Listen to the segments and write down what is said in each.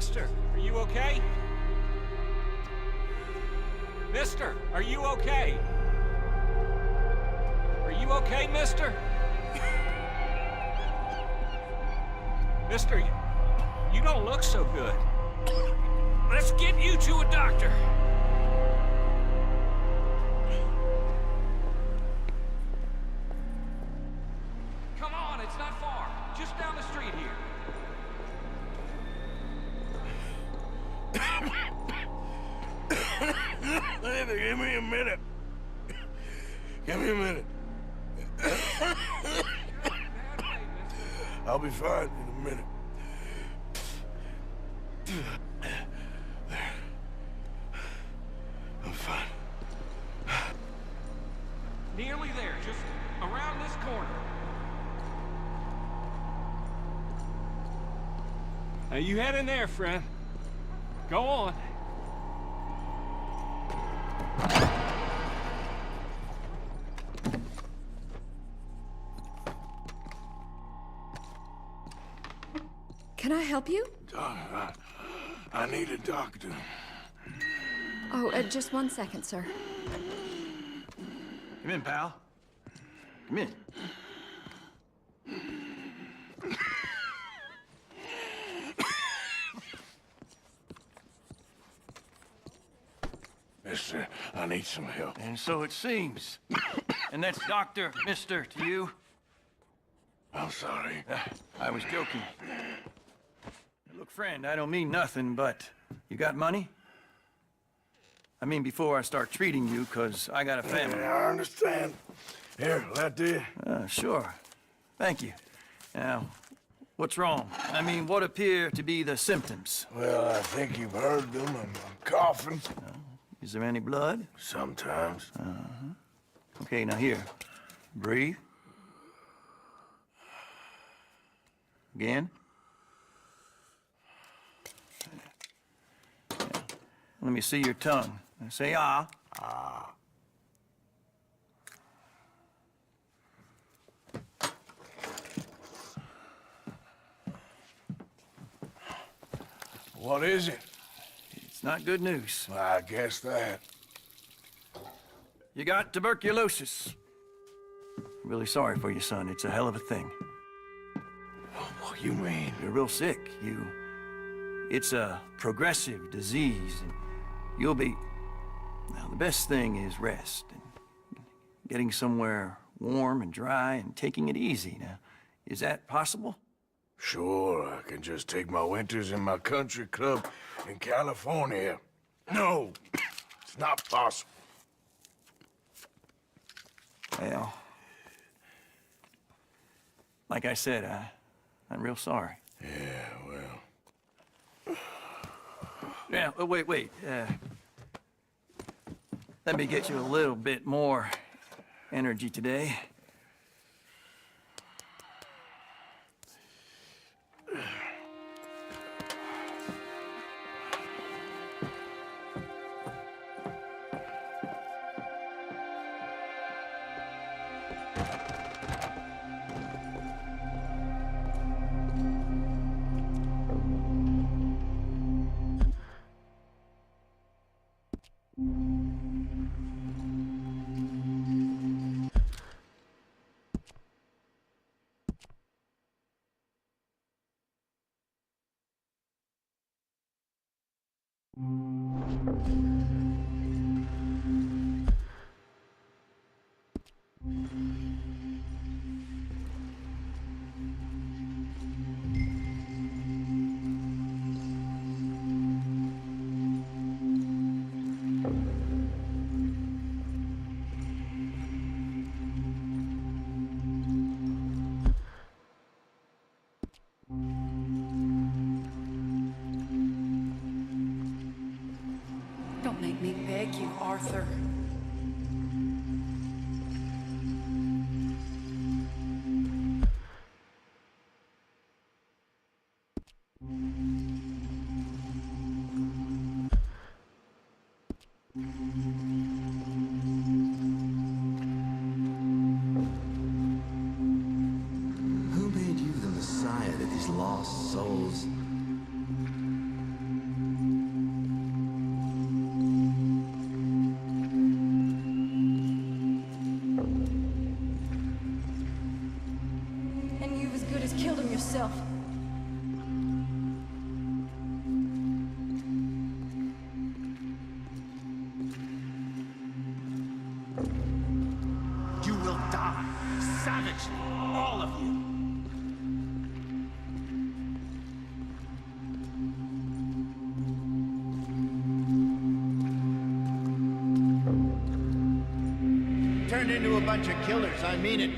Mister, are you okay? Mister, are you okay? Are you okay, mister? Mister, you don't look so good. Let's get you to a doctor. Come on, it's not far. Just down the street here. Give me a minute. Give me a minute. I'll be fine in a minute. There. I'm fine. Nearly there, just around this corner. Now you head in there, friend. Go on. Can I help you? I need a doctor. Oh, just 1 second, sir. Come in, pal. Come in. Mister, I need some help. And so it seems. And that's Dr. Mister to you? I'm sorry. I was joking. Look, friend, I don't mean nothing, but you got money? I mean, before I start treating you, 'cause I got a family. Yeah, I understand. Here, that do. Sure. Thank you. Now, what's wrong? I mean, what appear to be the symptoms? Well, I think you've heard them. I'm coughing. Is there any blood? Sometimes. Okay, now here. Breathe. Again. Let me see your tongue. Say ah. Ah. What is it? It's not good news. I guess that. You got tuberculosis. Really sorry for you, son. It's a hell of a thing. What you mean? You're real sick. It's a progressive disease, and you'll be... Now, the best thing is rest, and getting somewhere warm and dry, and taking it easy. Now, is that possible? Sure, I can just take my winters in my country club in California. No, it's not possible. Well, like I said, I'm real sorry. Yeah, well... Yeah, wait. Let me get you a little bit more energy today. Don't make me beg you, Arthur. Who made you the Messiah to these lost souls? yourself. You will die, savagely, all of you. Turned into a bunch of killers, I mean it.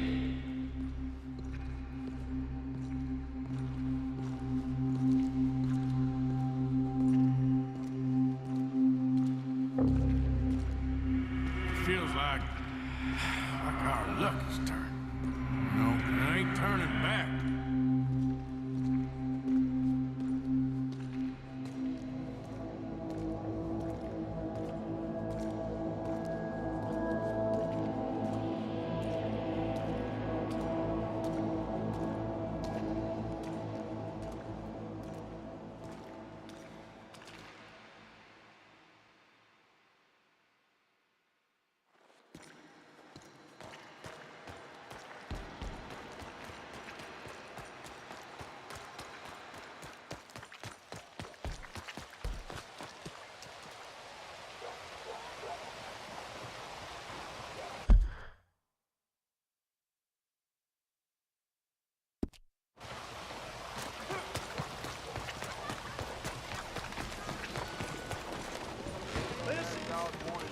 Feels like our luck has turned. No, it ain't turning back.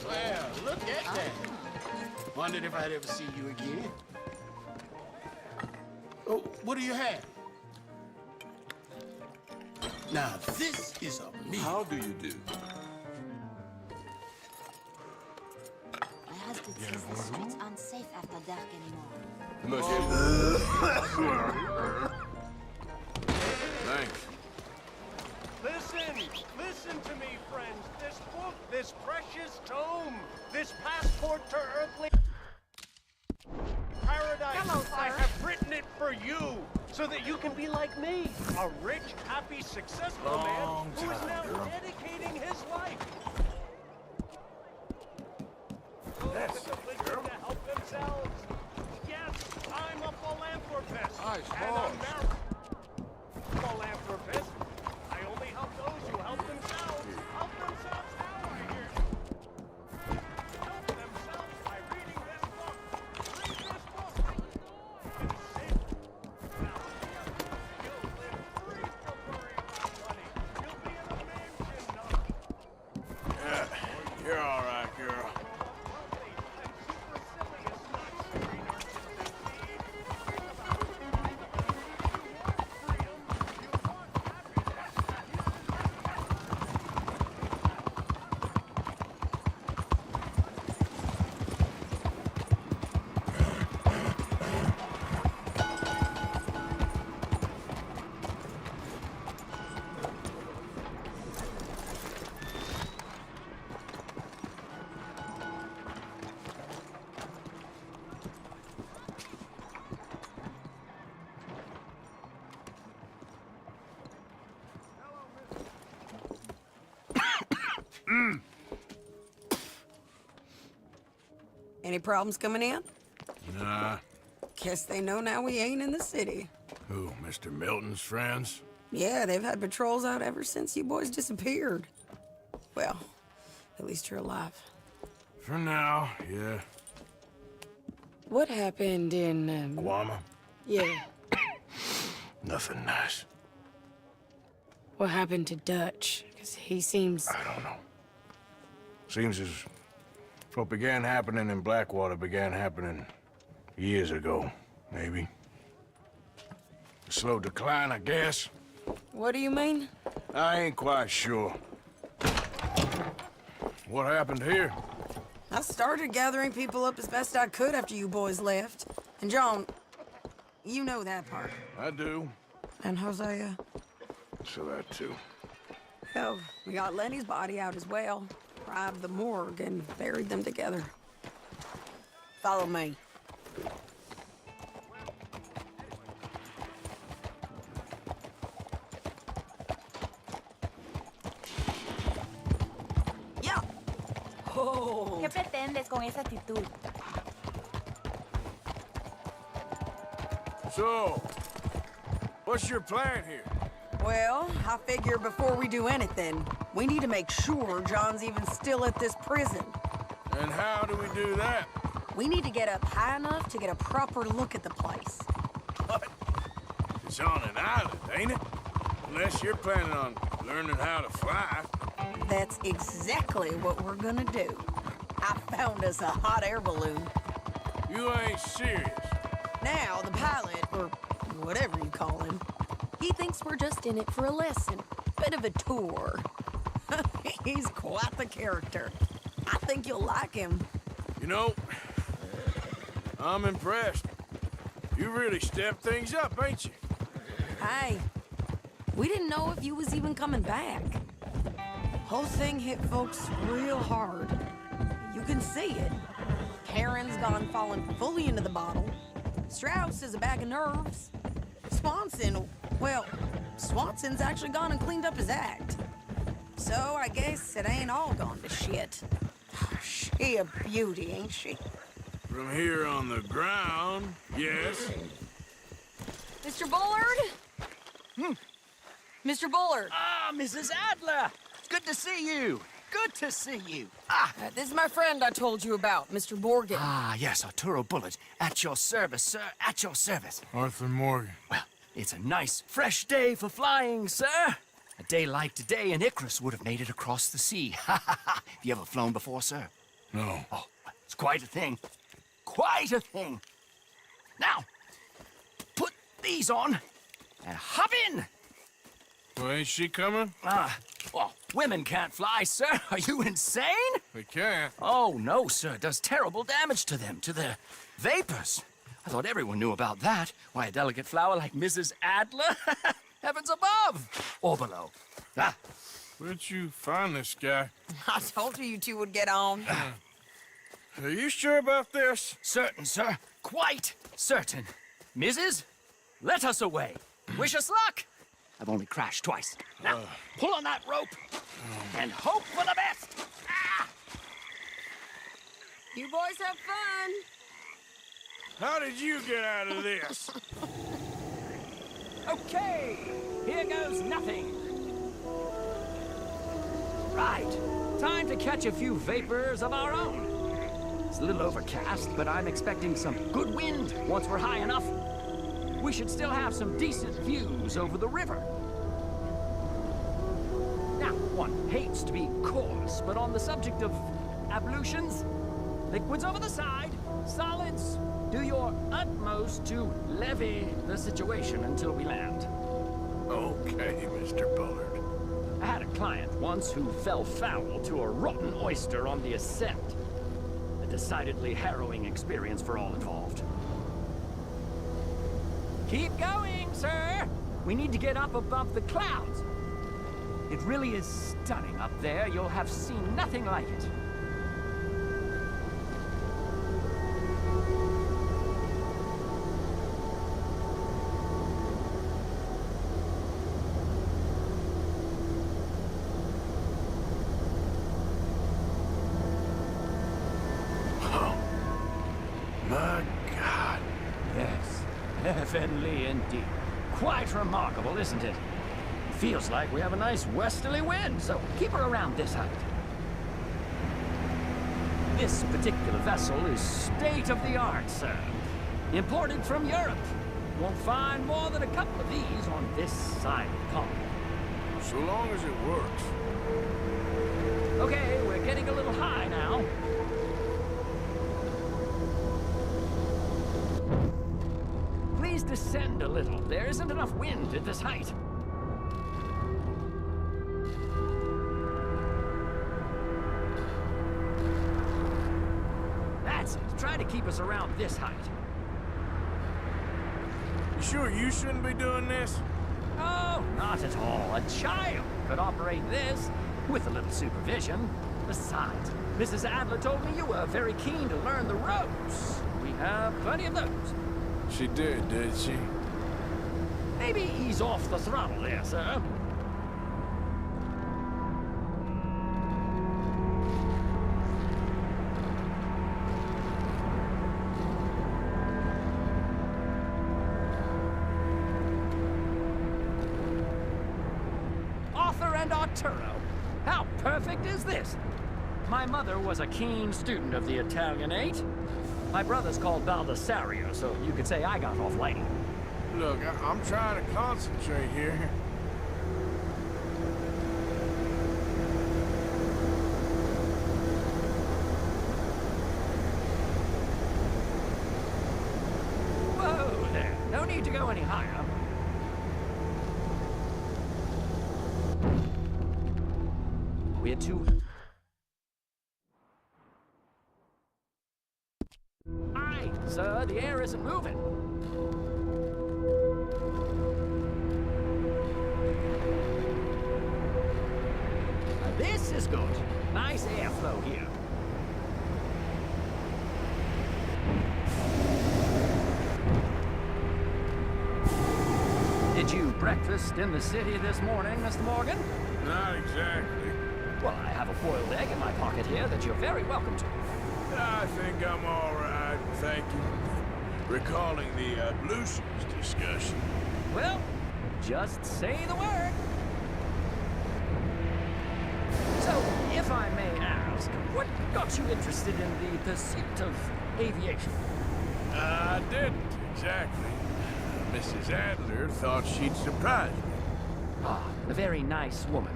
Well, look at that. Wondered if I'd ever see you again. Oh, what do you have? Now, this is a meal. How do you do? My husband says the streets aren't safe after dark anymore. Thanks. Listen to me, friends. This book, this precious tome, this passport to earthly paradise. Hello, sir. I have written it for you, so that you can be like me, a rich, happy, successful man who is now dedicating his life. That's to help themselves. Yes, I'm a philanthropist. Nice and horse. a philanthropist. I only help those who help themselves. Help themselves how, I hear you. Help themselves by reading this book. Read this book. And save. Now, you'll live free from worrying about money. You'll be in a mansion, not Yeah, you're all right, girl. wealthy and supercilious, not screen artistic. Any problems coming in? Nah. Guess they know now we ain't in the city. Who, Mr. Milton's friends? Yeah, they've had patrols out ever since you boys disappeared. Well, at least you're alive. For now, yeah. What happened in, Guama? yeah, Nothing nice. what happened to Dutch? Because he seems... I don't know. Seems as what began happening in Blackwater began happening years ago, maybe. A slow decline, I guess. What do you mean? I ain't quite sure. What happened here? I started gathering people up as best I could after you boys left. And John, you know that part. I do. And Hosea? So that too. Hell, we got Lenny's body out as well. Arrived the morgue and buried them together. Follow me. Yeah. Oh. ¿Qué pretendes con esa actitud? So, What's your plan here? Well, I figure before we do anything, we need to make sure John's even still at this prison. And how do we do that? We need to get up high enough to get a proper look at the place. What? It's on an island, ain't it? Unless you're planning on learning how to fly. That's exactly what we're gonna do. I found us a hot air balloon. You ain't serious. Now, the pilot, or whatever you call him, he thinks we're just in it for a lesson. Bit of a tour. He's quite the character. I think you'll like him. You know, I'm impressed. You really stepped things up, ain't you? Hey, we didn't know if you was even coming back. Whole thing hit folks real hard. You can see it. Karen's gone falling fully into the bottle. Strauss is a bag of nerves. Swanson, well, Swanson's actually gone and cleaned up his act. So I guess it ain't all gone to shit. She a beauty, ain't she? From here on the ground, yes. Mr. Bullard? Mr. Bullard. Ah, Mrs. Adler! Good to see you. Good to see you. This is my friend I told you about, Mr. Morgan. Ah, yes, Arturo Bullard. At your service, sir. At your service. Arthur Morgan. Well, it's a nice, fresh day for flying, sir. A day like today, an Icarus would have made it across the sea. Ha ha ha. Have you ever flown before, sir? No. Oh, it's quite a thing. Quite a thing. Now, put these on and hop in. Well, ain't she coming? Well, women can't fly, sir. Are you insane? They can't. Oh, no, sir. It does terrible damage to them, to their vapors. I thought everyone knew about that. Why, a delicate flower like Mrs. Adler? Heavens above or below. Ah, Where'd you find this guy? I told you two would get on. Are you sure about this? certain, sir. Quite certain. Mrs., let us away. Wish us luck. I've only crashed twice. Now, pull on that rope and hope for the best. Ah! You boys have fun. How did you get out of this? Okay, here goes nothing. Right, time to catch a few vapors of our own. It's a little overcast, but I'm expecting some good wind once we're high enough. We should still have some decent views over the river. Now, one hates to be coarse, but on the subject of ablutions, liquids over the side, solids, do your utmost to levy the situation until we land. Okay, Mr. Bullard. I had a client once who fell foul to a rotten oyster on the ascent. A decidedly harrowing experience for all involved. Keep going, sir! We need to get up above the clouds. It really is stunning up there. You'll have seen nothing like it. My God. Yes, heavenly indeed. Quite remarkable, isn't it? Feels like we have a nice westerly wind, so keep her around this height. This particular vessel is state-of-the-art, sir. Imported from Europe. Won't find more than a couple of these on this side of the pond. So long as it works. Okay, we're getting a little high now. Please descend a little. There isn't enough wind at this height. That's it. Try to keep us around this height. You sure you shouldn't be doing this? Oh, not at all. A child could operate this with a little supervision. Besides, Mrs. Adler told me you were very keen to learn the ropes. We have plenty of those. She did she? Maybe ease off the throttle there, sir. and Arturo. How perfect is this? My mother was a keen student of the Italianate. My brother's called Baldessario, so you could say I got off lighting. Look, I'm trying to concentrate here. Whoa there. No need to go any higher. We're too... Aye, sir, the air isn't moving. Now, this is good. Nice airflow here. Did you breakfast in the city this morning, Mr. Morgan? Not exactly. Well, I have a boiled egg in my pocket here that you're very welcome to. I think I'm all right, thank you. Recalling the ablutions discussion. Well, just say the word. So, if I may ask, what got you interested in the pursuit of aviation? I didn't, exactly. Mrs. Adler thought she'd surprise me. Ah, a very nice woman.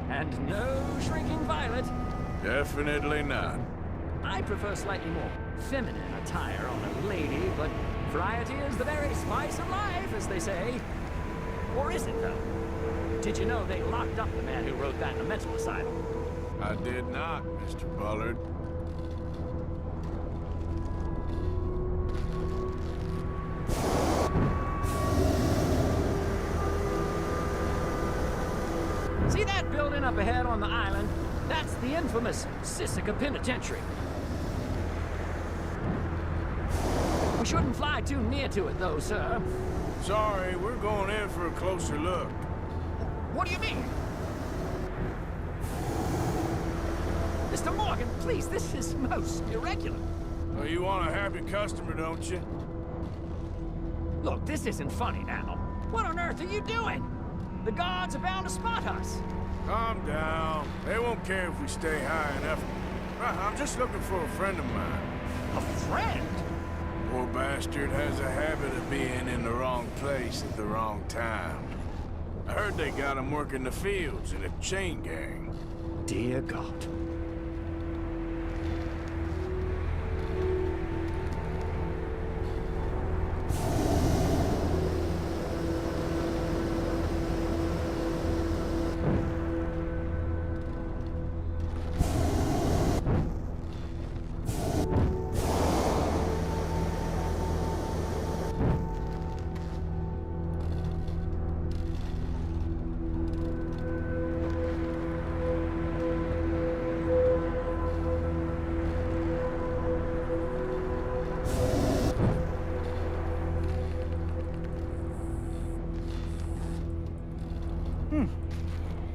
And no shrinking violet. Definitely not. I prefer slightly more feminine attire on a lady, but variety is the very spice of life, as they say. Or is it, though? Did you know they locked up the man who wrote that in a mental asylum? I did not, Mr. Bullard. See that building up ahead on the island? That's the infamous Sisika Penitentiary. We shouldn't fly too near to it, though, sir. Sorry, we're going in for a closer look. What do you mean? Mr. Morgan, please, this is most irregular. Well, you want a happy customer, don't you? Look, this isn't funny now. What on earth are you doing? The guards are bound to spot us. Calm down. They won't care if we stay high enough. I'm just looking for a friend of mine. A friend? Poor bastard has a habit of being in the wrong place at the wrong time. I heard they got him working the fields in a chain gang. Dear God.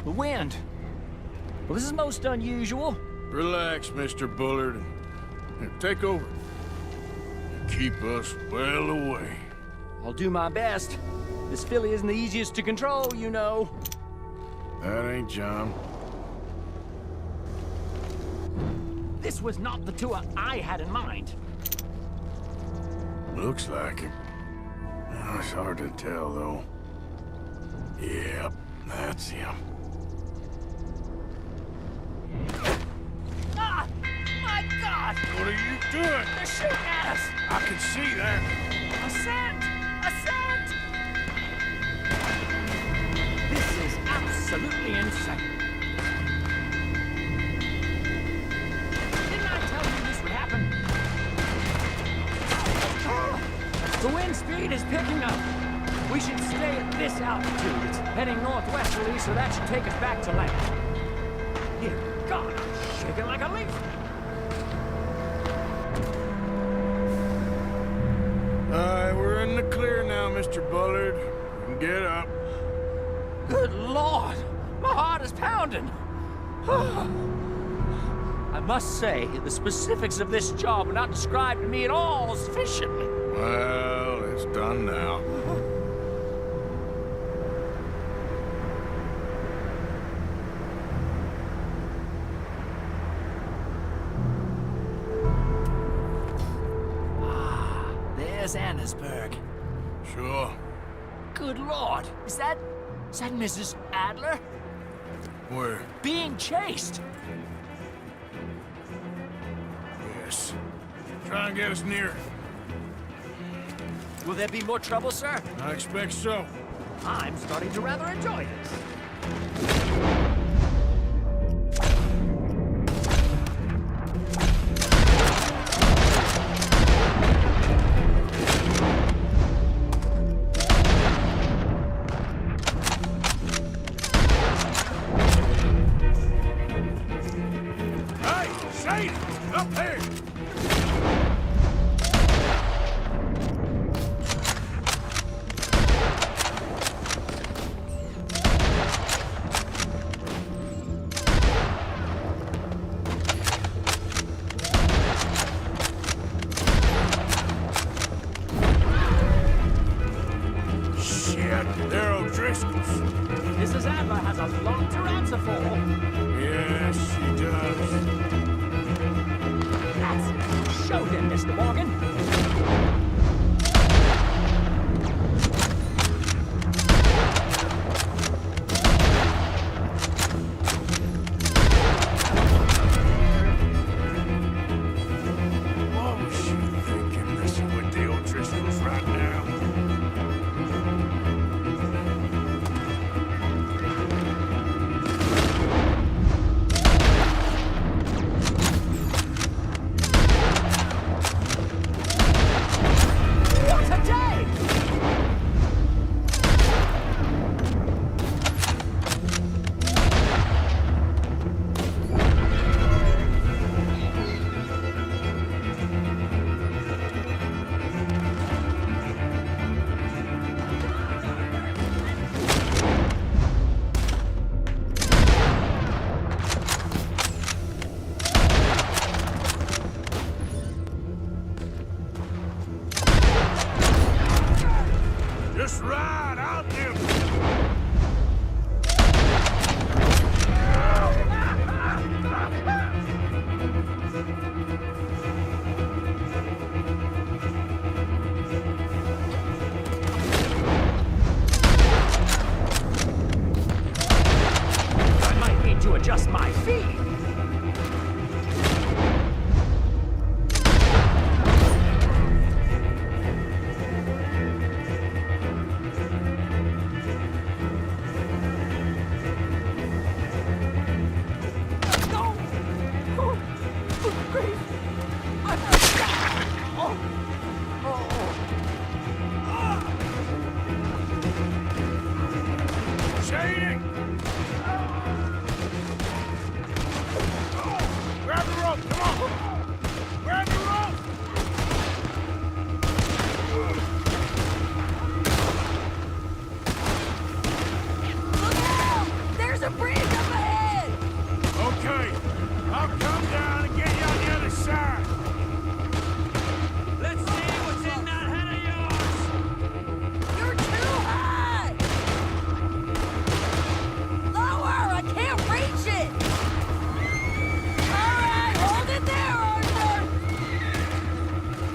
The wind. Well, this is most unusual. Relax, Mr. Bullard. Here, take over. Keep us well away. I'll do my best. This filly isn't the easiest to control, you know. That ain't John. This was not the tour I had in mind. Looks like it. It's hard to tell, though. Yep, that's him. Ah! My God! What are you doing? They're shooting at us! I can see that. A scent! A scent! This is absolutely insane. Didn't I tell you this would happen? The wind speed is picking up. We should stay at this altitude. It's heading northwesterly, so that should take us back to land. Dear God, I'm shaking like a leaf. We're in the clear now, Mr. Bullard. You can get up. Good Lord! My heart is pounding! I must say, the specifics of this job were not described to me at all sufficiently. Well, it's done now. Miss Annesburg? Sure. Good Lord, is that Mrs. Adler? Where? Being chased! Yes. Try and get us near. Will there be more trouble, sir? I expect so. I'm starting to rather enjoy this. Hey, Shady! Up here! Shit, they're O'Driscoll's. Mrs. Adler has a lot to answer for. Yes, she does. That's it. Show him, Mr. Morgan. What was she thinking, messing with the O'Driscolls right now? What a day! Just ride out there. I might need to adjust my feet. No! Oh, oh, great. Oh. Shady! Grab the rope, come on! Grab the rope! Look out! There's a bridge up ahead! Okay, I'll come down and get you on the other side. Let's see what's in that head of yours! You're too high! Lower! I can't reach it! All right, hold it there, Arthur!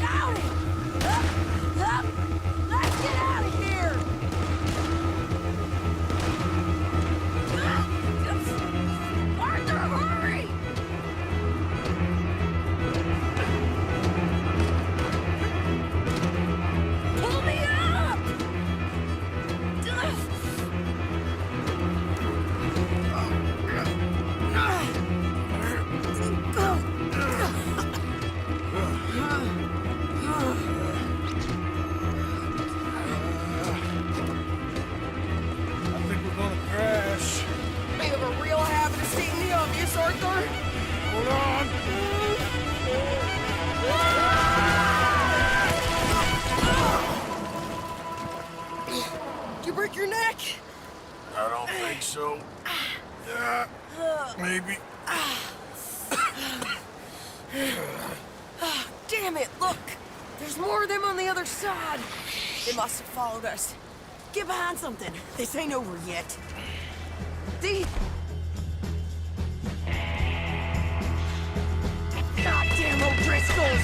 Got it! Up! Let's get out of here! Arthur, hurry! Pull me up! I think we're gonna crash. You have a real habit of seeing the obvious, Arthur. Hold on. Did you break your neck? I don't think so. Maybe. Damn it, look! There's more of them on the other side. They must have followed us. Get behind something. This ain't over yet. See? Goddamn O'Driscolls!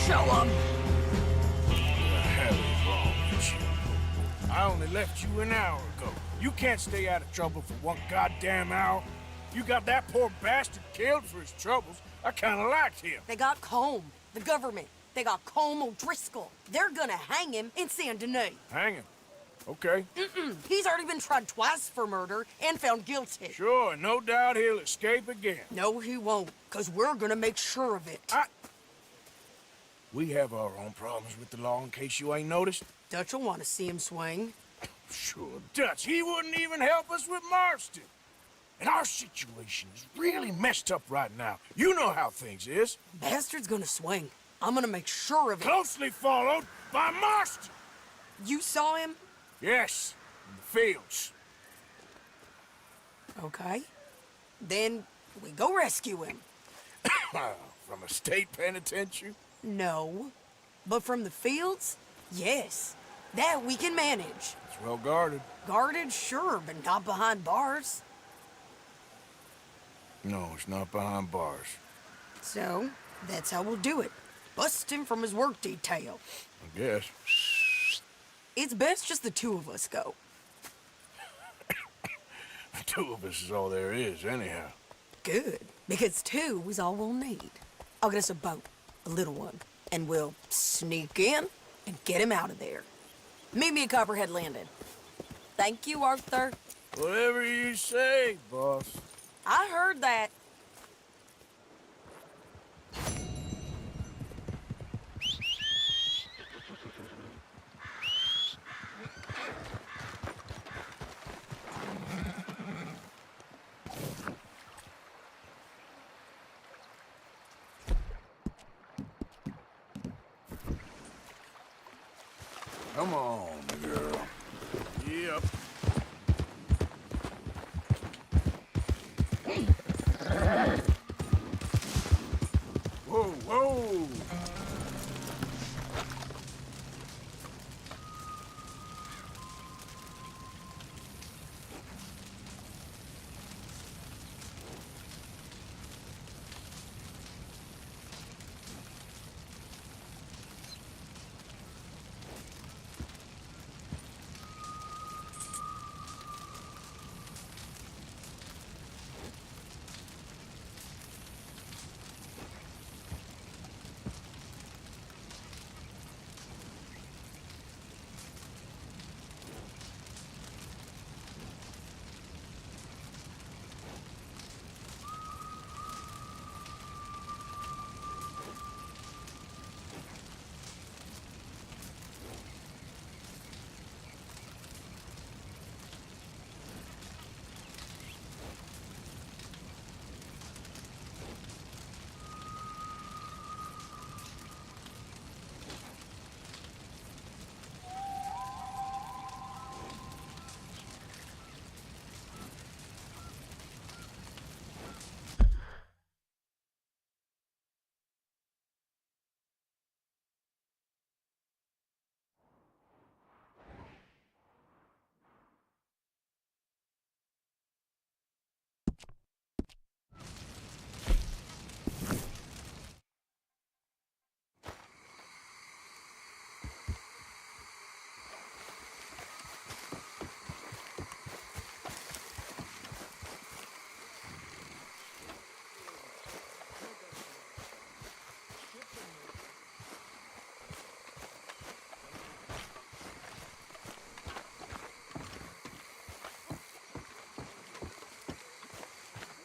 Show 'em! What the hell is wrong with you? I only left you an hour ago. You can't stay out of trouble for one goddamn hour. You got that poor bastard killed for his troubles. I kinda liked him. They got Colm, the government. They got Colm O'Driscoll. They're gonna hang him in Saint Denis. Hang him. Okay. He's already been tried twice for murder and found guilty. Sure, no doubt he'll escape again. No, he won't, because we're gonna make sure of it. We have our own problems with the law, in case you ain't noticed. Dutch will want to see him swing. Sure, Dutch, he wouldn't even help us with Marston. And our situation is really messed up right now. You know how things is. Bastard's gonna swing. I'm gonna make sure of it. Closely followed by Marston. You saw him? Yes, in the fields. Okay. Then we go rescue him. From a state penitentiary? No. But from the fields? Yes. That we can manage. It's well guarded. Guarded, sure, but not behind bars. No, it's not behind bars. So, that's how we'll do it. Bust him from his work detail. I guess. It's best just the two of us go. The two of us is all there is, anyhow. Good, because two is all we'll need. I'll get us a boat, a little one, and we'll sneak in and get him out of there. Meet me at Copperhead Landing. Thank you, Arthur. Whatever you say, boss. I heard that. Come on, girl. Yep. Whoa, whoa!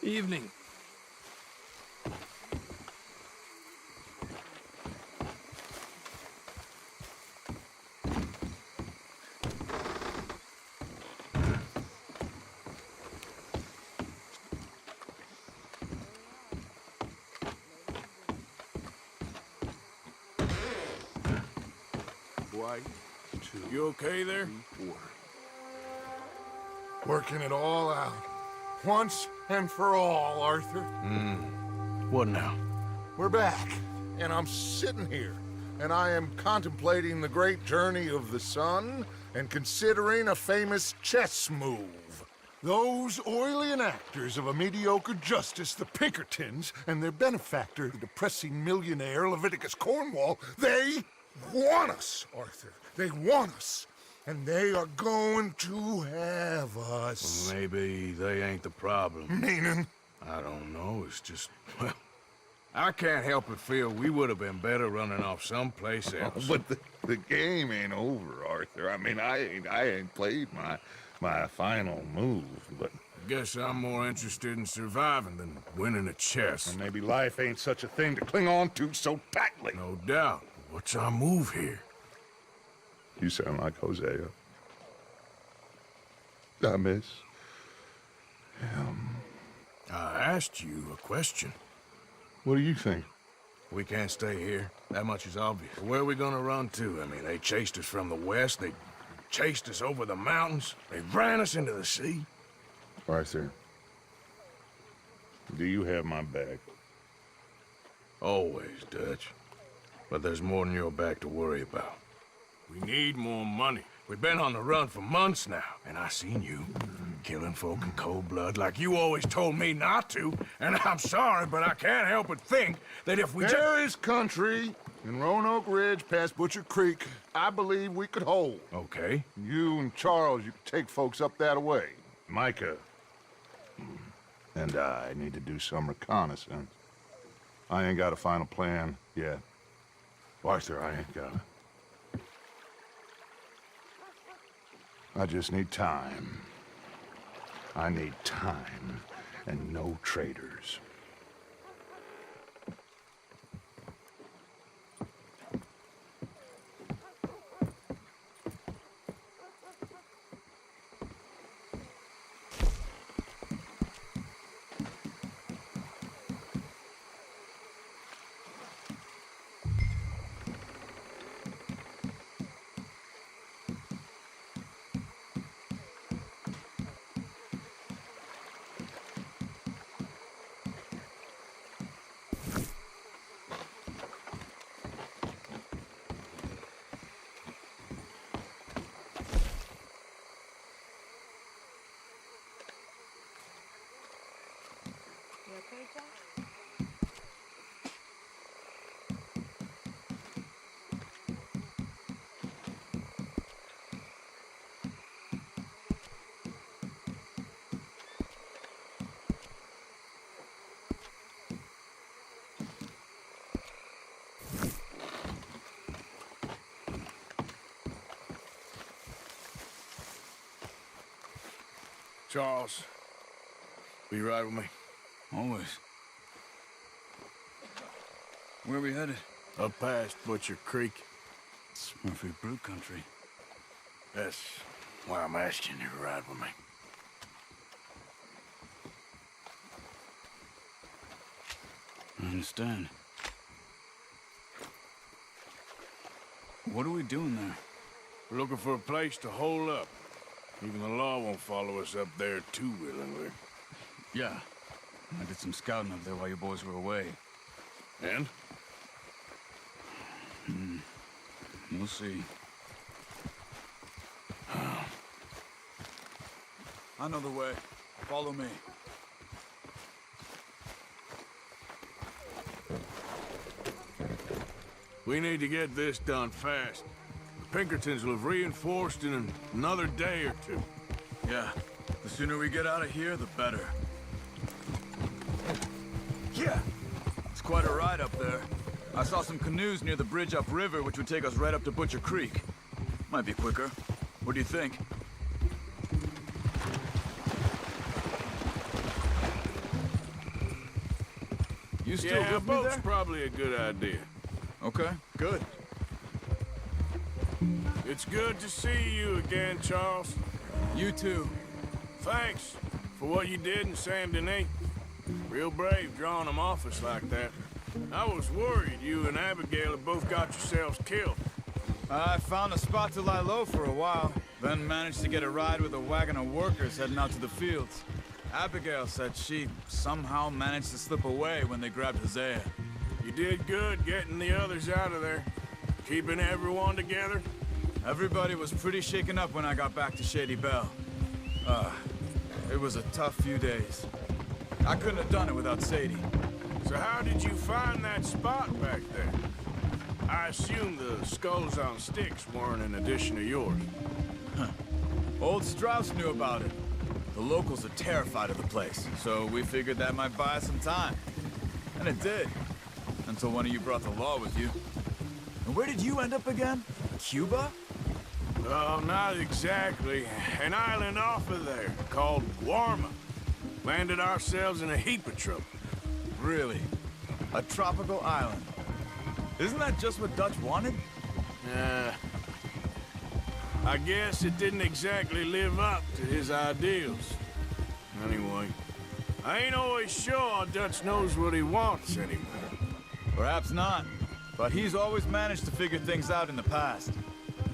Evening. White, two. You okay there? 4. Working it all out. Once and for all, Arthur. What now? We're back, and I'm sitting here, and I am contemplating the great journey of the sun and considering a famous chess move. Those oily enactors of a mediocre justice, the Pinkertons, and their benefactor, the depressing millionaire Leviticus Cornwall, they want us, Arthur. They want us. And they are going to have us. Maybe they ain't the problem. Meaning? I don't know. It's just, well, I can't help but feel we would have been better running off someplace else. But the game ain't over, Arthur. I mean, I ain't played my final move, but... Guess I'm more interested in surviving than winning a chess. And maybe life ain't such a thing to cling on to so tightly. No doubt. What's our move here? You sound like Hosea. I miss him. I asked you a question. What do you think? We can't stay here. That much is obvious. Where are we gonna run to? I mean, they chased us from the west. They chased us over the mountains. They ran us into the sea. Arthur, do you have my back? Always, Dutch. But there's more than your back to worry about. We need more money. We've been on the run for months now, and I seen you killing folk in cold blood like you always told me not to. And I'm sorry, but I can't help but think that if we There is country in Roanoke Ridge past Butcher Creek I believe we could hold. Okay. You and Charles, you could take folks up that way. Micah and I need to do some reconnaissance. I ain't got a final plan yet. Arthur, I ain't got it. I just need time. I need time and no traitors. Charles, will you ride with me? Always. Where are we headed? Up past Butcher Creek. It's Murphy Brook country. That's why I'm asking you to ride with me. I understand. What are we doing there? We're looking for a place to hole up. Even the law won't follow us up there too willingly. Yeah. I did some scouting up there while you boys were away. And? We'll see. I know the way. Follow me. We need to get this done fast. The Pinkertons will have reinforced in another day or two. Yeah. The sooner we get out of here, the better. Yeah. It's quite a ride up there. I saw some canoes near the bridge upriver, which would take us right up to Butcher Creek. Might be quicker. What do you think? You still Yeah, with me boat's there? probably a good idea. Okay, good. It's good to see you again, Charles. You too. Thanks for what you did in Saint Denis. Real brave drawing them off us like that. I was worried you and Abigail had both got yourselves killed. I found a spot to lie low for a while, then managed to get a ride with a wagon of workers heading out to the fields. Abigail said she somehow managed to slip away when they grabbed Hosea. You did good getting the others out of there. Keeping everyone together. Everybody was pretty shaken up when I got back to Shady Belle. It was a tough few days. I couldn't have done it without Sadie. So how did you find that spot back there? I assume the skulls on sticks weren't an addition of yours. Old Strauss knew about it. The locals are terrified of the place, so we figured that might buy us some time. And it did. Until one of you brought the law with you. And where did you end up again? Cuba? Oh, not exactly. An island off of there called Guarma. Landed ourselves in a heap of trouble. Really? A tropical island? Isn't that just what Dutch wanted? I guess it didn't exactly live up to his ideals. Anyway, I ain't always sure Dutch knows what he wants anymore. Perhaps not. But he's always managed to figure things out in the past.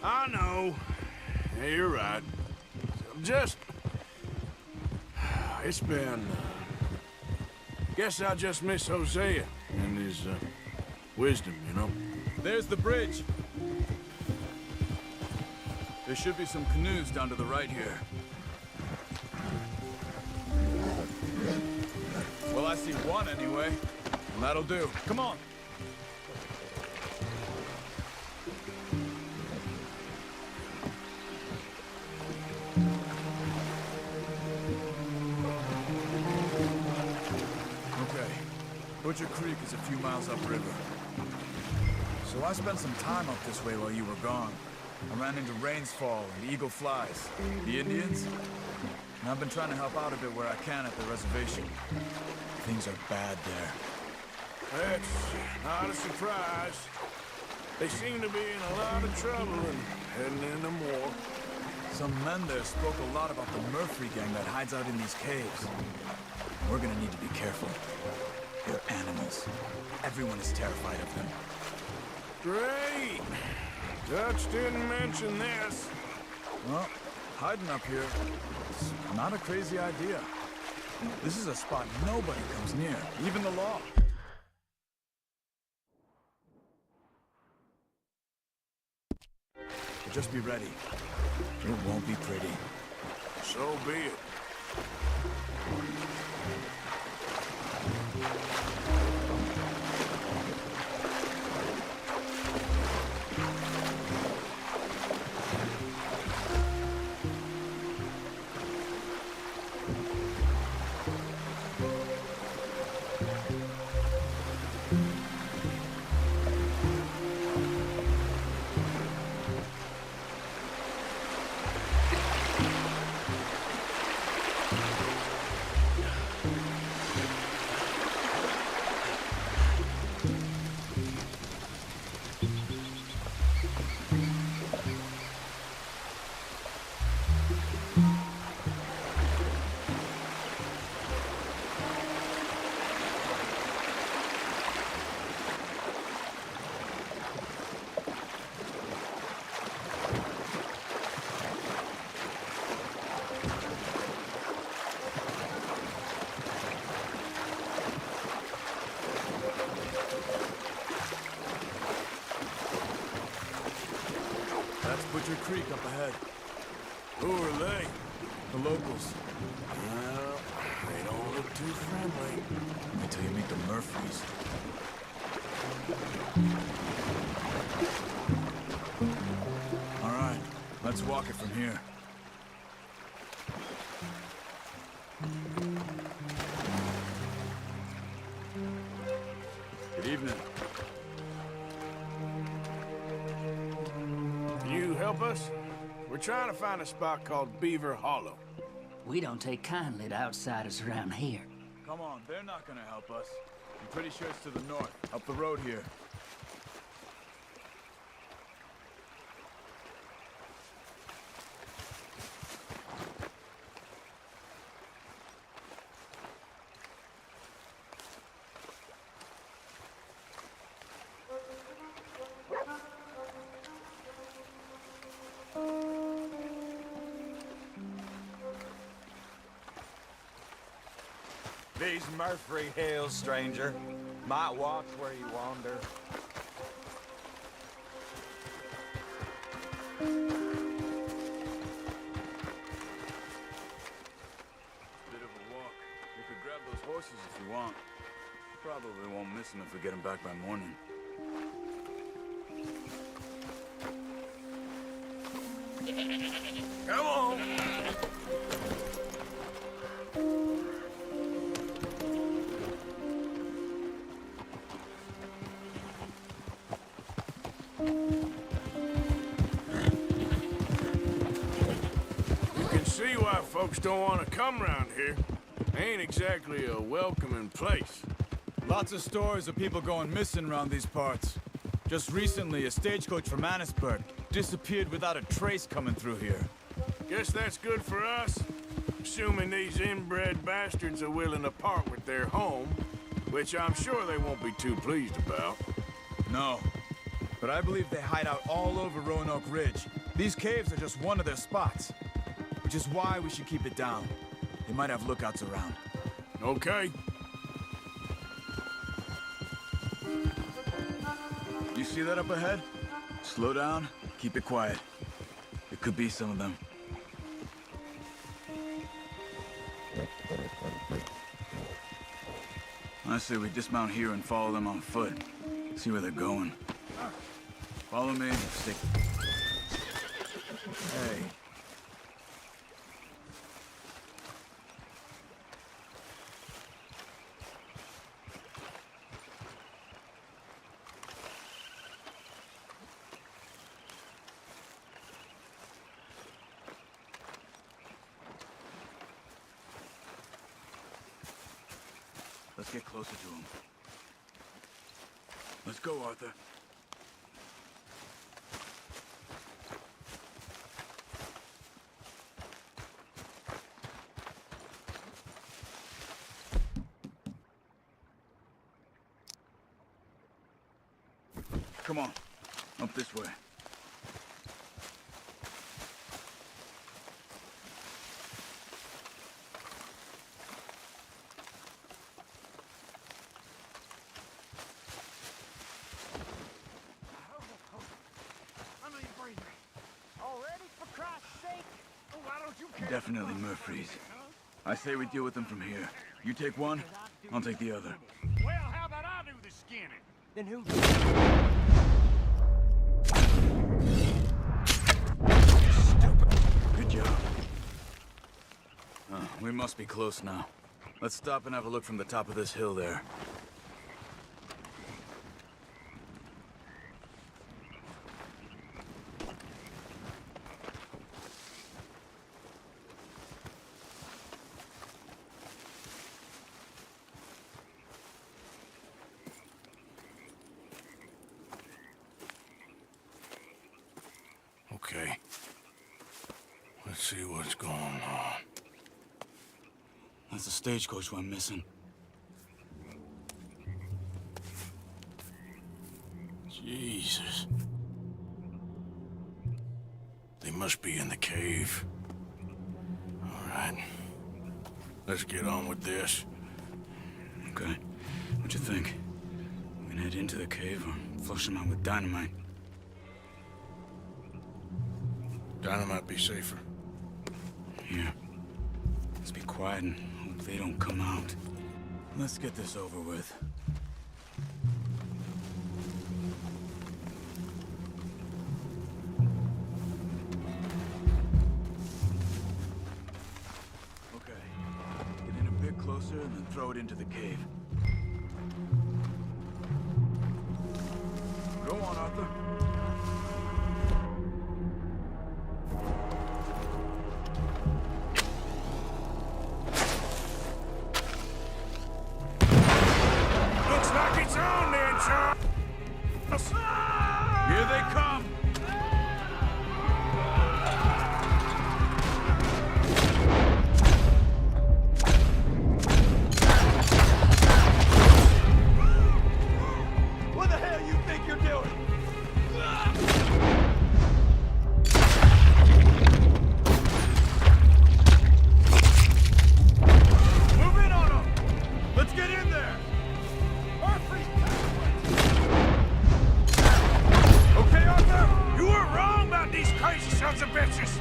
I know. Yeah, you're right. Just... It's been... Guess I just miss Hosea and his, wisdom, you know? There's the bridge. There should be some canoes down to the right here. Well, I see one anyway. And that'll do. Come on. Okay. Butcher Creek is a few miles upriver. So I spent some time up this way while you were gone. I ran into Rains Fall and Eagle Flies, the Indians, and I've been trying to help out a bit where I can at the reservation. Things are bad there. That's not a surprise. They seem to be in a lot of trouble and heading into more. Some men there spoke a lot about the Murphy gang that hides out in these caves. We're gonna need to be careful. They're animals. Everyone is terrified of them. Great! Dutch didn't mention this. Well, hiding up here is not a crazy idea. This is a spot nobody comes near, even the law. But just be ready. It won't be pretty. So be it. Butcher Creek up ahead. Who are they? The locals. Well, they don't look too friendly. Until you meet the Murphys. All right, let's walk it from here. Good evening. Help us? We're trying to find a spot called Beaver Hollow. We don't take kindly to outsiders around here. Come on, they're not gonna help us. I'm pretty sure it's to the north, up the road here. These Murphy Hills, stranger. Might watch where you wander. probably won't miss him if we get him back by morning. Come on! You can see why folks don't want to come around here. Ain't exactly a welcoming place. Lots of stories of people going missing around these parts. Just recently, a stagecoach from Annisburg disappeared without a trace coming through here. Guess that's good for us. Assuming these inbred bastards are willing to part with their home, which I'm sure they won't be too pleased about. No, but I believe they hide out all over Roanoke Ridge. These caves are just one of their spots, which is why we should keep it down. They might have lookouts around. Okay. You see that up ahead? Slow down, keep it quiet. It could be some of them. I say we dismount here and follow them on foot. See where they're going. Follow me and stick. Hey. Let's get closer to him. Let's go, Arthur. Come on, up this way. Definitely Murphy's. I say we deal with them from here. You take one, I'll take the other. Well, how about I do the skinning? Then who? Stupid. Good job. We must be close now. Let's stop and have a look from the top of this hill there. Okay. Let's see what's going on. That's the stagecoach we're missing. Jesus. They must be in the cave. All right. Let's get on with this. Okay. What you think? We can head into the cave or flush them out with dynamite? Dynamite be safer. Here. Let's be quiet and hope they don't come out. Let's get this over with. Okay. Get in a bit closer and then throw it into the cave. Go on, Arthur. Here they come! What the hell you think you're doing? Move in on them! Let's get in there! Okay, Arthur? You were wrong about these crazy sons of bitches!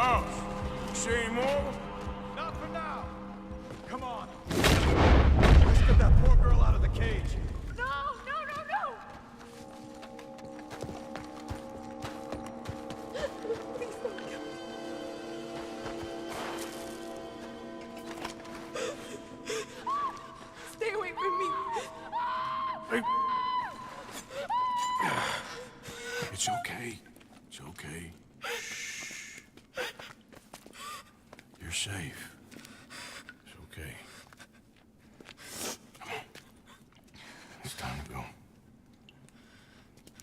Charles, you see any more? Not for now. Come on. Let's get that poor girl out of the cage. No, no, no, no! Please don't kill me. Stay away from me. Hey. It's okay. It's okay. Shh. You're safe. It's okay. Come on. It's time to go.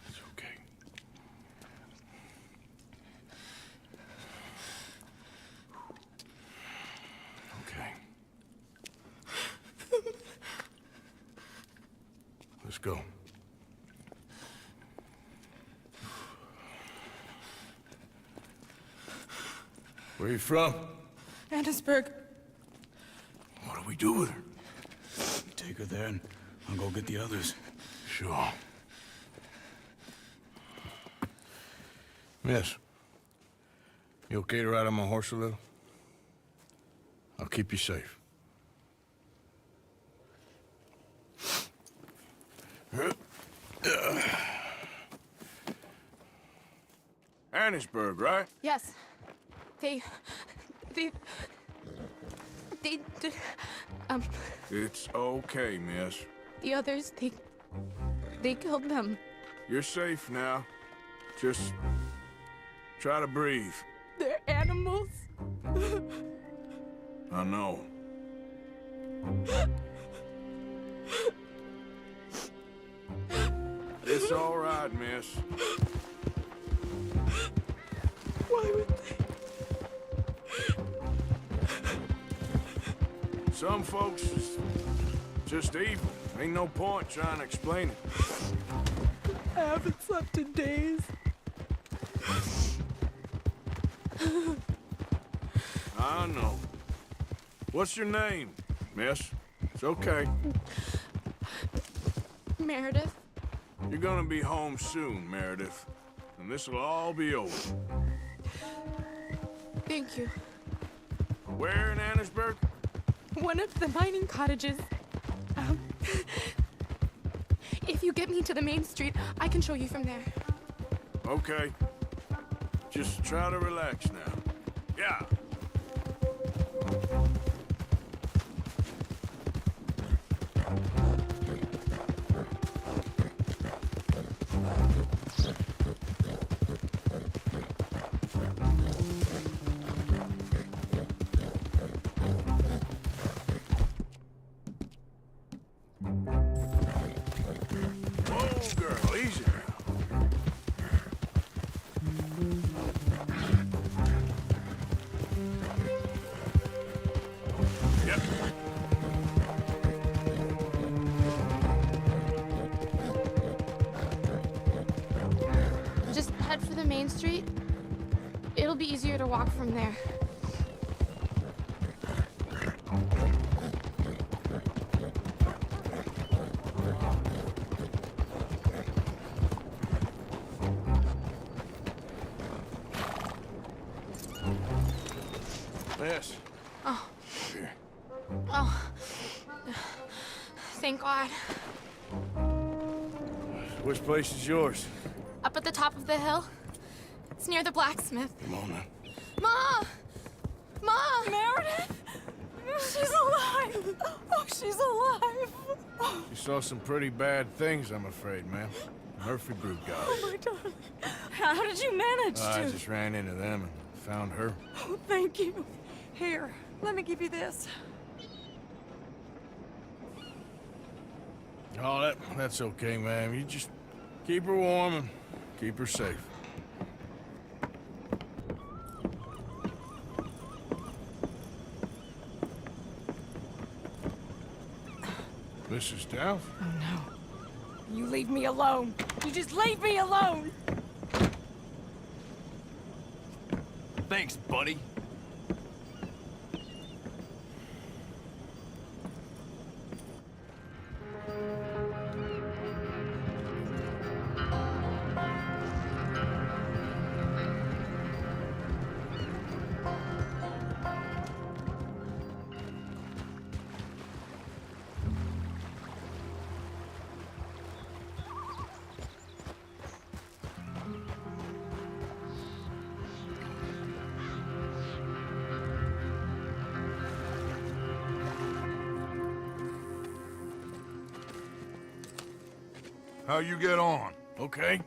It's okay. Okay. Let's go. Where you from? Annesburg. What do we do with her? Take her there and I'll go get the others. Sure. Miss, you okay to ride on my horse a little? I'll keep you safe. Annesburg, right? Yes. They... It's okay, miss. The others, they killed them. You're safe now. Just try to breathe. They're animals. I know. It's all right, miss. Why would they? Some folks is just evil. Ain't no point trying to explain it. I haven't slept in days. I know. What's your name, miss? It's okay. Meredith. You're gonna be home soon, Meredith. And this'll all be over. Thank you. Where in Annesburg? One of the mining cottages. If you get me to the main street, I can show you from there. Okay. Just try to relax now. Yeah. Whoa, girl, easy now. Yep. Just head for the main street. It'll be easier to walk from there. Yes. Oh. Here. Oh. Thank God. Which place is yours? Up at the top of the hill. It's near the blacksmith. Come on now. Ma! Ma! Meredith! She's alive! Oh, she's alive! You saw some pretty bad things, I'm afraid, ma'am. Murphy Brood got Oh, my darling. How did you manage I to? just ran into them and found her. Oh, thank you. Here, let me give you this. Oh, that's okay, ma'am. You just keep her warm and keep her safe. Mrs. Dowd? Oh, no. You leave me alone. You just leave me alone. Thanks, buddy. How you get on? Okay.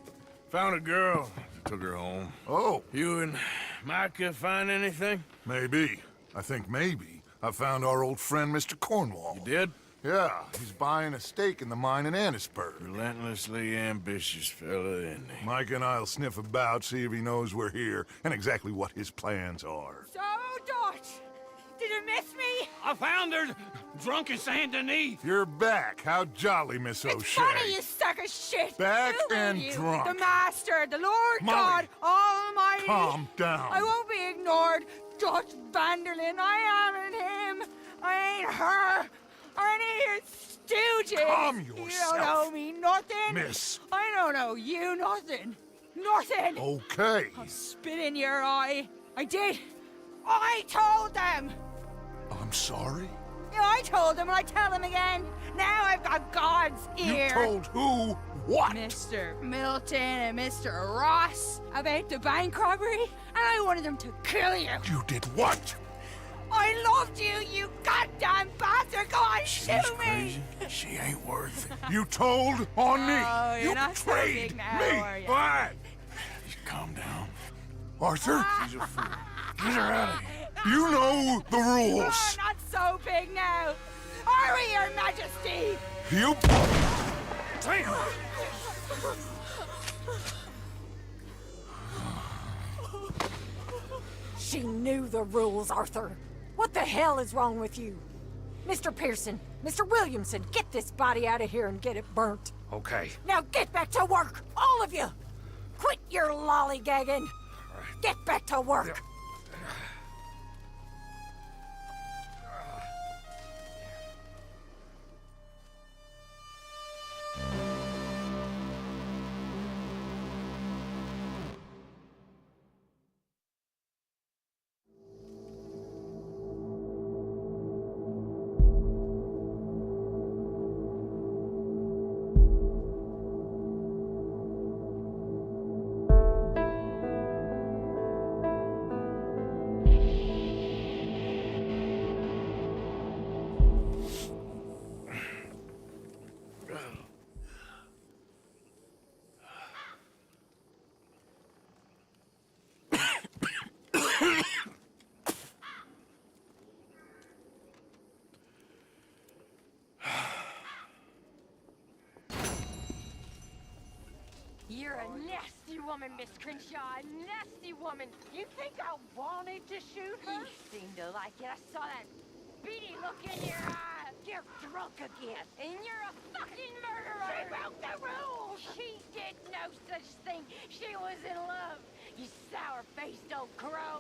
Found a girl. Took her home. Oh. You and Micah find anything? Maybe. I think maybe. I found our old friend, Mr. Cornwall. You did? Yeah, he's buying a stake in the mine in Annisburg. Relentlessly ambitious fella, isn't he? Mike and I'll sniff about, see if he knows we're here, and exactly what his plans are. So, Dutch, did you miss me? I found her drunk in Saint Denis. You're back. How jolly, Miss O'Shea. It's funny, you sack of shit. Back Who are and you? drunk. The Master, the Lord Molly, God Almighty. calm down. I won't be ignored. Dutch Vanderlyn, I am in him. I ain't her. Or any of your stooges. Calm You yourself. don't owe me nothing. Miss. I don't owe you nothing. Nothing. Okay. I'll spit in your eye. I did. I told them. I'm sorry? Yeah, I told them and I tell them again. Now I've got God's ear. You told who what? Mr. Milton and Mr. Ross about the bank robbery, and I wanted them to kill you. You did what? I loved you, you goddamn bastard! Go on, shoot me! She ain't worth it. You told on me. Oh, you're You not so betrayed big now, me. are you? Why? Calm down. Arthur, She's a fool. Get her out of here. you know the rules. Oh, not so big now. Are we, Your Majesty? You... She knew the rules, Arthur. What the hell is wrong with you? Mr. Pearson, Mr. Williamson, get this body out of here and get it burnt. Okay. Now get back to work, all of you! Quit your lollygagging! Get back to work! You're a nasty woman, Miss Crenshaw. A nasty woman. You think I wanted to shoot her? You seem to like it. I saw that beady look in your eye. You're drunk again. And you're a fucking murderer. She broke the rules. She did no such thing. She was in love. You sour-faced old crow.